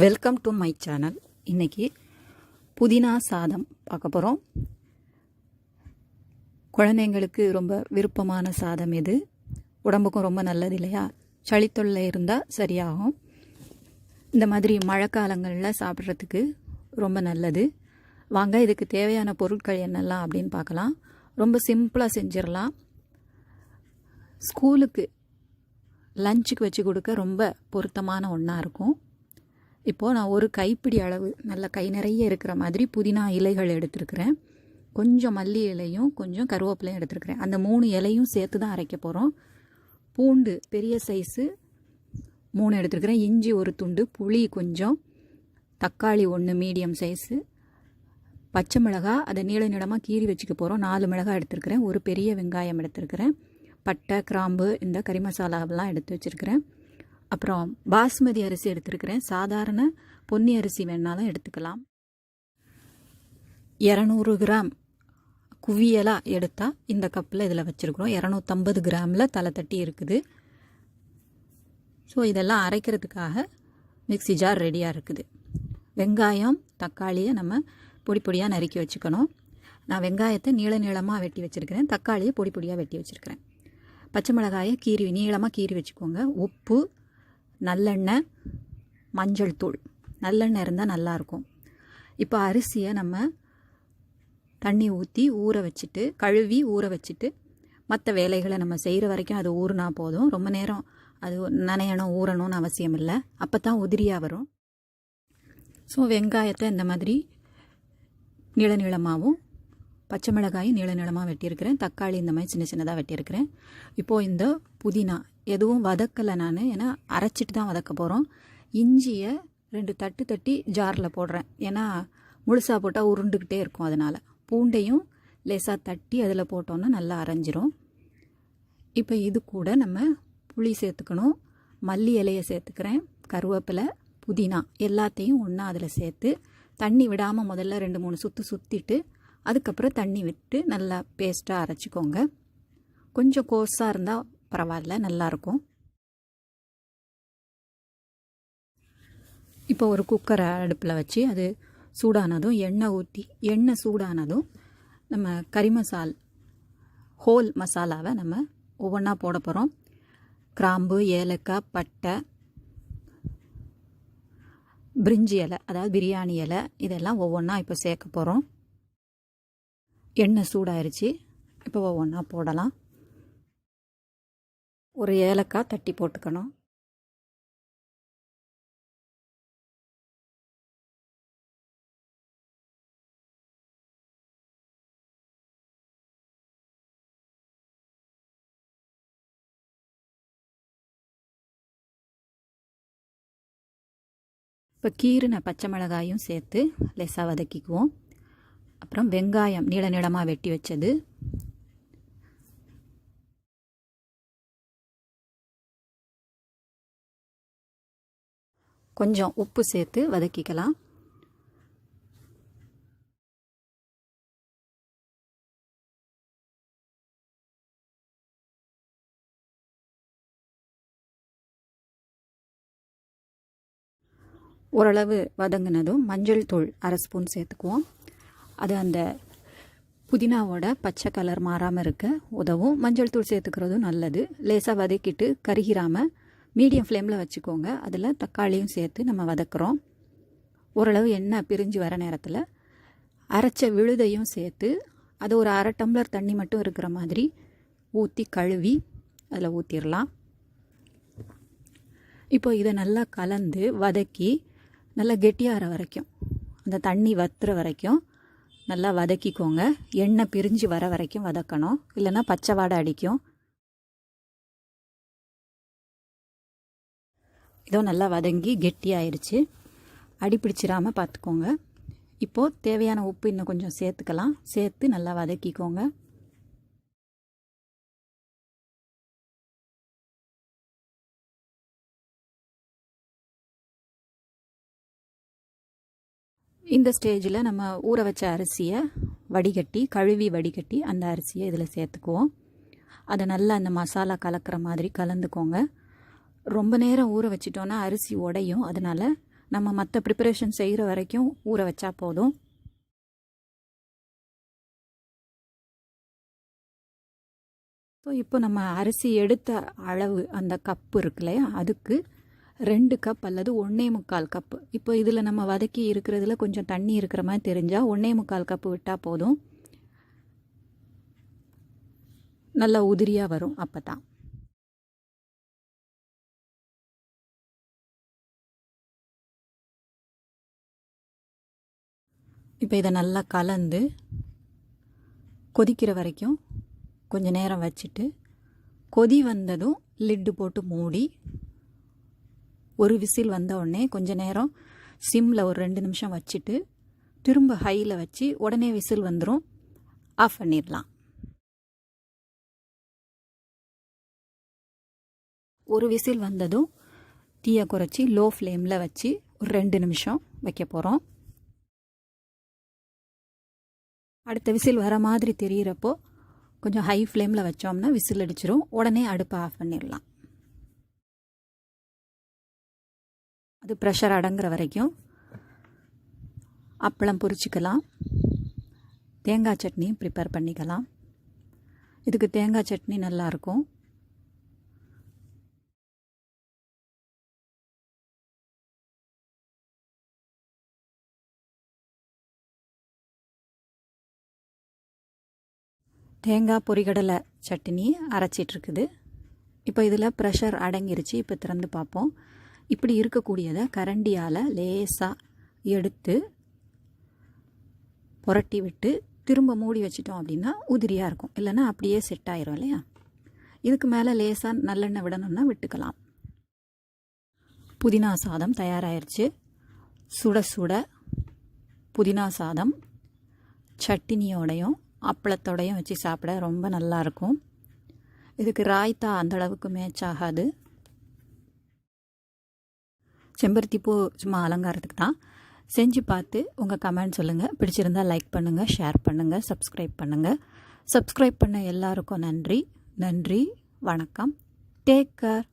Welcome to my channel. இன்றைக்கி புதினா சாதம் பார்க்க போகிறோம். குழந்தைங்களுக்கு ரொம்ப விருப்பமான சாதம் இது. உடம்புக்கும் ரொம்ப நல்லது இல்லையா? சளித்தொல்லை இருந்தால் சரியாகும். இந்த மாதிரி மழை காலங்களில் சாப்பிட்றதுக்கு ரொம்ப நல்லது. வாங்க இதுக்கு தேவையான பொருட்கள் என்னெல்லாம் அப்படின்னு பார்க்கலாம். ரொம்ப சிம்பிளாக செஞ்சிடலாம். ஸ்கூலுக்கு லஞ்சுக்கு வச்சு கொடுக்க ரொம்ப பொருத்தமான ஒன்றா இருக்கும். இப்போது நான் ஒரு கைப்பிடி அளவு நல்ல கை நிறைய இருக்கிற மாதிரி புதினா இலைகள் எடுத்துருக்கிறேன். கொஞ்சம் மல்லி இலையும் கொஞ்சம் கருவேப்பிலையும் எடுத்துருக்கிறேன். அந்த 3 இலையும் சேர்த்து தான் அரைக்க போகிறோம். பூண்டு பெரிய சைஸு 3 எடுத்துருக்கிறேன். இஞ்சி ஒரு துண்டு, புளி கொஞ்சம், தக்காளி 1 மீடியம் சைஸு, பச்சை மிளகாய் அதை நீளமாக கீறி வச்சுக்க போகிறோம். 4 மிளகாய் எடுத்துருக்கிறேன். ஒரு பெரிய வெங்காயம் எடுத்துருக்கிறேன். பட்டை, கிராம்பு, இந்த கறி மசாலாவெல்லாம் எடுத்து வச்சுருக்கிறேன். அப்புறம் பாஸ்மதி அரிசி எடுத்துருக்கிறேன். சாதாரண பொன்னி அரிசி வேணாலும் எடுத்துக்கலாம். 200 கிராம் குவியலாக எடுத்தால் இந்த கப்பில் இதில் வச்சுருக்குறோம். 250 கிராமில் தலை தட்டி இருக்குது. ஸோ இதெல்லாம் அரைக்கிறதுக்காக மிக்ஸி ஜார் ரெடியாக இருக்குது. வெங்காயம், தக்காளியை நம்ம பொடி பொடியாக நறுக்கி வச்சுக்கணும். நான் வெங்காயத்தை நீளமாக வெட்டி வச்சுருக்கிறேன். தக்காளியை பொடி பொடியாக வெட்டி வச்சுருக்கிறேன். பச்சை மிளகாயை நீளமாக கீறி வச்சுக்கோங்க. உப்பு, நல்லெண்ணெய், மஞ்சள் தூள். நல்லெண்ணெய் இருந்தால் நல்லாயிருக்கும். இப்போ அரிசியை நம்ம தண்ணி ஊற்றி ஊற வச்சுட்டு, கழுவி ஊற வச்சுட்டு, மற்ற வேலைகளை நம்ம செய்கிற வரைக்கும் அது ஊறினா போதும். ரொம்ப நேரம் அது நனையணும், ஊறணும்னு அவசியம் இல்லை. அப்போ தான் உதிரியாக வரும். ஸோ வெங்காயத்தை இந்த மாதிரி நீளமாகவும், பச்சை மிளகாயும் நீளமாக வெட்டியிருக்கிறேன். தக்காளி இந்த மாதிரி சின்ன சின்னதாக வெட்டியிருக்கிறேன். இப்போது இந்த புதினா எதுவும் வதக்கலை நான், ஏன்னா அரைச்சிட்டு தான் வதக்க போகிறோம். இஞ்சியை 2 தட்டு தட்டி ஜாரில் போடுறேன், ஏன்னா முழுசாக போட்டால் உருண்டுக்கிட்டே இருக்கும். அதனால் பூண்டையும் லேசாக தட்டி அதில் போட்டோன்னா நல்லா அரைஞ்சிரும். இப்போ இது கூட நம்ம புளி சேர்த்துக்கணும். மல்லி இலையை சேர்த்துக்கிறேன். கருவேப்பிலை, புதினா எல்லாத்தையும் ஒன்றா அதில் சேர்த்து தண்ணி விடாமல் முதல்ல 2-3 சுற்றிட்டு அதுக்கப்புறம் தண்ணி விட்டு நல்லா பேஸ்ட்டாக அரைச்சிக்கோங்க. கொஞ்சம் கோஸாக இருந்தால் பரவாயில்ல, நல்லாயிருக்கும். இப்போ ஒரு குக்கரை அடுப்பில் வச்சு அது சூடானதும் எண்ணெய் ஊற்றி, எண்ணெய் சூடானதும் நம்ம கறி ஹோல் மசாலாவை நம்ம ஒவ்வொன்றா போட போகிறோம். கிராம்பு, ஏலக்காய், பட்டை, பிரிஞ்சி இலை, அதாவது பிரியாணி இலை, இதெல்லாம் ஒவ்வொன்றா இப்போ சேர்க்க போகிறோம். எண்ணெய் சூடாயிருச்சு. இப்போ ஒவ்வொன்றா போடலாம். ஒரு ஏலக்காய் தட்டி போட்டுக்கணும். இப்போ கீறின பச்சை மிளகாயும் சேர்த்து லேசாக வதக்கிக்குவோம். அப்புறம் வெங்காயம் நீளமாக வெட்டி வச்சது, கொஞ்சம் உப்பு சேர்த்து வதக்கிக்கலாம். ஓரளவு வதங்கினதும் மஞ்சள் தூள் 1/2 ஸ்பூன் சேர்த்துக்குவோம். அது அந்த புதினாவோட பச்சை கலர் மாறாமல் இருக்க உதவும். மஞ்சள் தூள் சேர்த்துக்கிறதும் நல்லது. லேசாக வதக்கிட்டு கருகிராமல் மீடியம் ஃப்ளேமில் வச்சுக்கோங்க. அதில் தக்காளியும் சேர்த்து நம்ம வதக்குறோம். ஓரளவு எண்ணெய் பிரிஞ்சு வர நேரத்தில் அரைச்ச விழுதையும் சேர்த்து அது ஒரு 1/2 டம்ளர் தண்ணி மட்டும் இருக்கிற மாதிரி ஊற்றி கழுவி அதில் ஊற்றிடலாம். இப்போ இதை நல்லா கலந்து வதக்கி நல்லா கெட்டியாகிற வரைக்கும், அந்த தண்ணி வத்துற வரைக்கும் நல்லா வதக்கிக்கோங்க. எண்ணெய் பிரிஞ்சு வர வரைக்கும் வதக்கணும், இல்லைன்னா பச்சை வாடை அடிக்கும். இதோ நல்லா வதங்கி கெட்டியாயிருச்சு. அடி பிடிச்சிடாமல் பார்த்துக்கோங்க. இப்போது தேவையான உப்பு இன்னும் கொஞ்சம் சேர்த்துக்கலாம். சேர்த்து நல்லா வதக்கிக்கோங்க. இந்த ஸ்டேஜில் நம்ம ஊற வச்ச அரிசியை கழுவி வடிகட்டி அந்த அரிசியை இதில் சேர்த்துக்குவோம். அதை நல்லா அந்த மசாலா கலக்கிற மாதிரி கலந்துக்கோங்க. ரொம்ப நேரம் ஊற வச்சிட்டோன்னா அரிசி உடையும். அதனால் நம்ம மற்ற ப்ரிப்பரேஷன் செய்கிற வரைக்கும் ஊற வச்சா போதும். ஸோ இப்போ நம்ம அரிசி எடுத்த அளவு அந்த கப்பு இருக்கு இல்லையா, அதுக்கு 2 கப் அல்லது 1.25 கப்பு. இப்போ இதில் நம்ம வதக்கி இருக்கிறதுல கொஞ்சம் தண்ணி இருக்கிற மாதிரி தெரிஞ்சால் 1.25 கப்பு விட்டால் போதும். நல்லா உதிரியாக வரும் அப்போ தான். இப்போ இதை நல்லா கலந்து கொதிக்கிற வரைக்கும் கொஞ்சம் நேரம் வச்சுட்டு, கொதி வந்ததும் லிட்டு போட்டு மூடி ஒரு விசில் வந்த உடனே கொஞ்ச நேரம் சிம்மில் ஒரு 2 நிமிஷம் வச்சுட்டு திரும்ப ஹையில் வச்சு உடனே விசில் வந்துடும், ஆஃப் பண்ணிடலாம். ஒரு விசில் வந்ததும் தீயை குறைச்சி லோ ஃப்ளேமில் வச்சு ஒரு 2 நிமிஷம் வைக்க போகிறோம். அடுத்த விசில் வர மாதிரி தெரிகிறப்போ கொஞ்சம் ஹை ஃப்ளேமில் வச்சோம்னா விசில் அடிச்சிடும், உடனே அடுப்பை ஆஃப் பண்ணிடலாம். அது ப்ரெஷர் அடங்குற வரைக்கும் அப்பளம் பொரிச்சிக்கலாம். தேங்காய் சட்னியும் ப்ரிப்பேர் பண்ணிக்கலாம். இதுக்கு தேங்காய் சட்னி நல்லாயிருக்கும். தேங்காய் பொரிகடலை சட்னி அரைச்சிட்ருக்குது. இப்போ இதில் ப்ரெஷர் அடங்கிருச்சு. இப்போ திறந்து பார்ப்போம். இப்படி இருக்கக்கூடியதை கரண்டியால் லேசாக எடுத்து புரட்டி விட்டு திரும்ப மூடி வச்சிட்டோம் அப்படின்னா உதிரியாக இருக்கும், இல்லைன்னா அப்படியே செட் ஆயிரும் இல்லையா. இதுக்கு மேலே லேசாக நல்லெண்ணெய் விடணும்னா விட்டுக்கலாம். புதினா சாதம் தயாராகிருச்சு. சுட சுட புதினா சாதம் சட்னியோடையும் அப்பளத்தோடையும் வச்சு சாப்பிட ரொம்ப நல்லாயிருக்கும். இதுக்கு ராய்த்தா அந்தளவுக்கு மேட்ச் ஆகாது. செம்பருத்தி பூ சும்மா அலங்காரத்துக்கு தான். செஞ்சு பார்த்து உங்கள் கமெண்ட் சொல்லுங்கள். பிடிச்சிருந்தால் லைக் பண்ணுங்கள், ஷேர் பண்ணுங்கள், சப்ஸ்கிரைப் பண்ணுங்கள். சப்ஸ்கிரைப் பண்ண எல்லாருக்கும் நன்றி. வணக்கம். Take care.